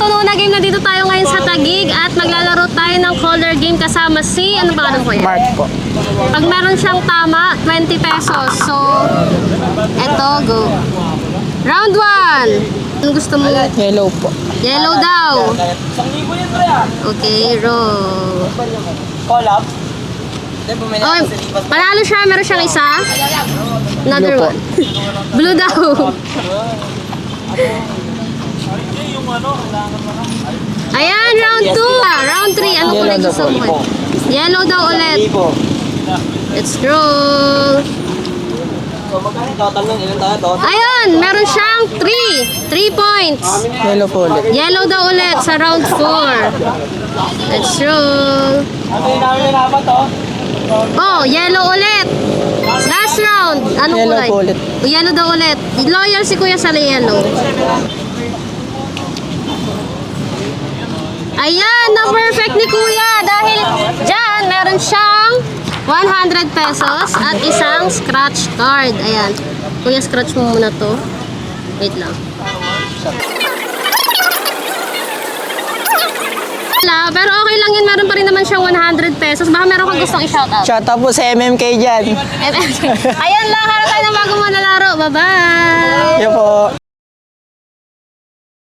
tuno na game na dito tayo ngayon sa Taguig at maglalaro tayo ng color game kasama si, ano ba ko yan? Mark po. Pag meron siyang tama, 20 pesos. So, eto, go. Round 1. Ano gusto mo? Yellow po. Yellow daw. Okay, roll. Collab? Oh, panalo siya. Meron siyang isa. Another Blue po. one. Blue daw. Ayan, round 2. Round 3. Ano kulay Yellow gusto daw mo? Yellow daw ulit. Let's roll. So, magkano total nun? Ilan tayo total? Ayun, meron siyang 3. 3 points. Yellow po ulit. Yellow daw ulit sa round 4. Let's roll. Ano yung namin yung naman to? Oh, yellow ulit. Last round. Anong Yellow kulay? po ulit. Yellow daw ulit. Loyal si Kuya sa yellow. Ayan, na-perfect ni Kuya. Dahil dyan, meron siyang 100 pesos at isang scratch card. Ayan. Kuya, scratch mo muna to. Wait lang. Pero okay lang yun. Meron pa rin naman siyang 100 pesos. Baka meron kang gustong i-shoutout. Shout out po sa MMK dyan. Ayan lang. Harap tayo ng bago mo na laro. Bye-bye! Yan po.